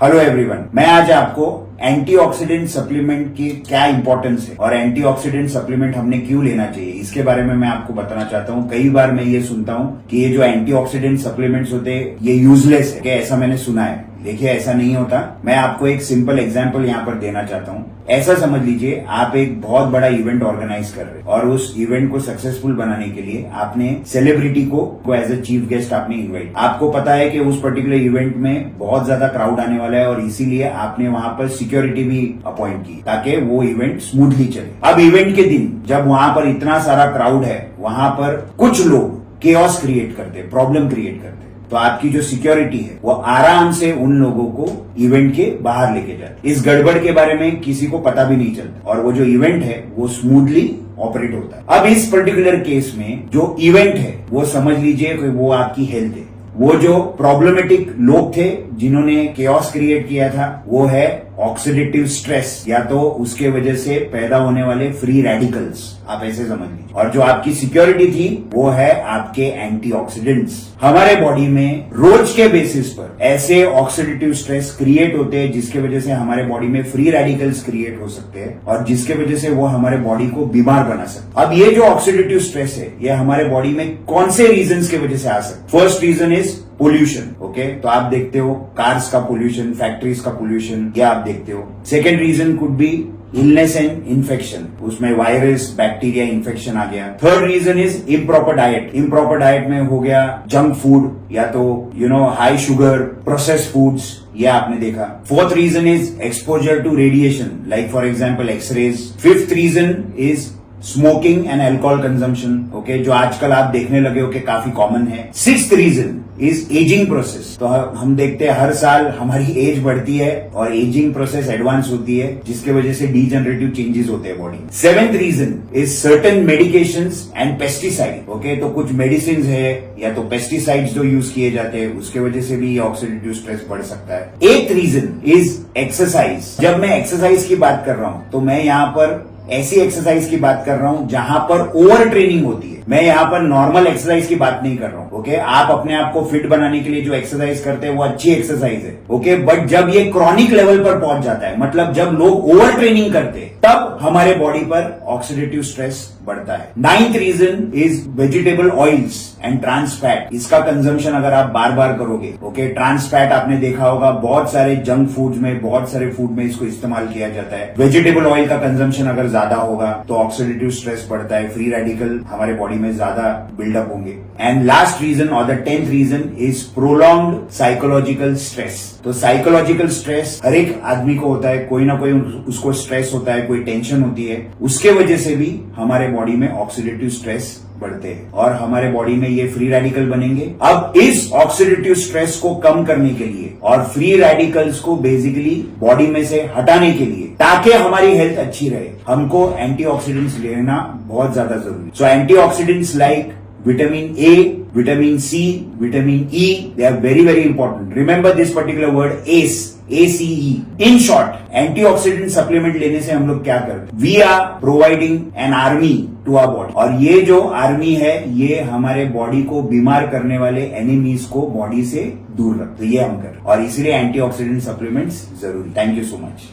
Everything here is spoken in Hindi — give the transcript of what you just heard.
हेलो एवरीवन, मैं आज आपको एंटीऑक्सीडेंट सप्लीमेंट की क्या इंपॉर्टेंस है और एंटीऑक्सीडेंट सप्लीमेंट हमने क्यों लेना चाहिए इसके बारे में मैं आपको बताना चाहता हूँ। कई बार मैं ये सुनता हूँ कि ये जो एंटीऑक्सीडेंट सप्लीमेंट्स होते हैं ये यूजलेस है, कि ऐसा मैंने सुना है। देखिए, ऐसा नहीं होता। मैं आपको एक सिंपल एग्जांपल यहाँ पर देना चाहता हूँ। ऐसा समझ लीजिए आप एक बहुत बड़ा इवेंट ऑर्गेनाइज कर रहे हैं और उस इवेंट को सक्सेसफुल बनाने के लिए आपने सेलिब्रिटी को एज ए चीफ गेस्ट आपने इन्वाइट। आपको पता है कि उस पर्टिकुलर इवेंट में बहुत ज्यादा क्राउड आने वाला है और इसीलिए आपने वहां पर सिक्योरिटी भी अपॉइंट की ताकि वो इवेंट स्मूथली चले। अब इवेंट के दिन जब वहां पर इतना सारा क्राउड है, वहां पर कुछ लोग केओस क्रिएट करते, प्रॉब्लम क्रिएट करते, तो आपकी जो सिक्योरिटी है वो आराम से उन लोगों को इवेंट के बाहर लेके जाती। इस गड़बड़ के बारे में किसी को पता भी नहीं चलता और वो जो इवेंट है वो स्मूथली ऑपरेट होता है। अब इस पर्टिकुलर केस में जो इवेंट है वो समझ लीजिए कि वो आपकी हेल्थ है। वो जो प्रॉब्लमेटिक लोग थे जिन्होंने केओस क्रिएट किया था वो है ऑक्सीडेटिव स्ट्रेस, या तो उसके वजह से पैदा होने वाले फ्री रेडिकल्स, आप ऐसे समझ लीजिए। और जो आपकी सिक्योरिटी थी वो है आपके एंटीऑक्सीडेंट्स। हमारे बॉडी में रोज के बेसिस पर ऐसे ऑक्सीडेटिव स्ट्रेस क्रिएट होते हैं जिसके वजह से हमारे बॉडी में फ्री रेडिकल्स क्रिएट हो सकते हैं और जिसके वजह से वो हमारे बॉडी को बीमार बना सकते हैं। अब ये जो ऑक्सीडेटिव स्ट्रेस है ये हमारे बॉडी में कौन से रीजंस की वजह से आ सकते? First reason is pollution. Okay, तो आप देखते हो कार्स का पोल्यूशन, फैक्ट्रीज का पोल्यूशन, या आप देखते हो। Second reason could be illness and infection, उसमें वायरस, बैक्टीरिया इन्फेक्शन आ गया। Third reason is improper diet. Improper diet में हो गया जंक फूड या तो हाई शुगर प्रोसेस्ड फूड्स, ये आपने देखा। Fourth reason is exposure to radiation, like for example x rays. Fifth reason is smoking and alcohol consumption, okay, जो आजकल आप देखने लगे हो कि काफी कॉमन है। Sixth reason is aging process. तो हम देखते हैं हर साल हमारी एज बढ़ती है और एजिंग प्रोसेस एडवांस होती है जिसके वजह से डीजनरेटिव चेंजेस होते हैं body. Seventh reason is certain medications and pesticide. Okay, तो कुछ मेडिसिन है या तो पेस्टिसाइड्स जो यूज किए जाते हैं उसके वजह से भी ऑक्सीडेटिव स्ट्रेस बढ़ सकता है। एथ रीजन इज एक्सरसाइज। जब मैं एक्सरसाइज की बात कर रहा हूं तो मैं यहाँ पर ऐसी एक्सरसाइज की बात कर रहा हूं जहां पर ओवर ट्रेनिंग होती है। मैं यहां पर नॉर्मल एक्सरसाइज की बात नहीं कर रहा हूं। ओके, आप अपने आप को फिट बनाने के लिए जो एक्सरसाइज करते हैं वो अच्छी एक्सरसाइज है। ओके, बट जब ये क्रॉनिक लेवल पर पहुंच जाता है, मतलब जब लोग ओवर ट्रेनिंग करते हैं, तब हमारे बॉडी पर ऑक्सीडेटिव स्ट्रेस बढ़ता है। Ninth reason is vegetable oils and trans fat. इसका कंजम्पशन अगर आप बार बार करोगे, ओके, ट्रांस फैट आपने देखा होगा बहुत सारे जंक फूड में, बहुत सारे फूड में इसको इस्तेमाल किया जाता है। वेजिटेबल ऑयल का कंजम्पशन अगर ज्यादा होगा तो ऑक्सीडेटिव स्ट्रेस बढ़ता है, फ्री रेडिकल हमारे बॉडी में ज्यादा बिल्डअप होंगे। एंड लास्ट रीजन और the 10th reason is prolonged psychological stress. तो साइकोलॉजिकल स्ट्रेस हर एक आदमी को होता है, कोई ना कोई उसको स्ट्रेस होता है, कोई टेंशन होती है, उसके वजह से भी हमारे बॉडी में ऑक्सीडेटिव स्ट्रेस बढ़ते हैं और हमारे बॉडी में ये फ्री रेडिकल बनेंगे। अब इस ऑक्सीडेटिव स्ट्रेस को कम करने के लिए और फ्री रेडिकल्स को बेसिकली बॉडी में से हटाने के लिए, ताकि हमारी हेल्थ अच्छी रहे, हमको एंटीऑक्सीडेंट्स लेना बहुत ज्यादा जरूरी। So antioxidants like vitamin A, vitamin C, vitamin E, they are very, very important. Remember this particular word ACE, ACE. In short, antioxidant supplement लेने से हम लोग क्या करते हैं? We are providing an army to our body. और ये जो आर्मी है ये हमारे बॉडी को बीमार करने वाले एनिमीज को बॉडी से दूर रखते, ये हम कर, और इसीलिए एंटीऑक्सीडेंट सप्लीमेंट्स जरूरी। Thank you so much.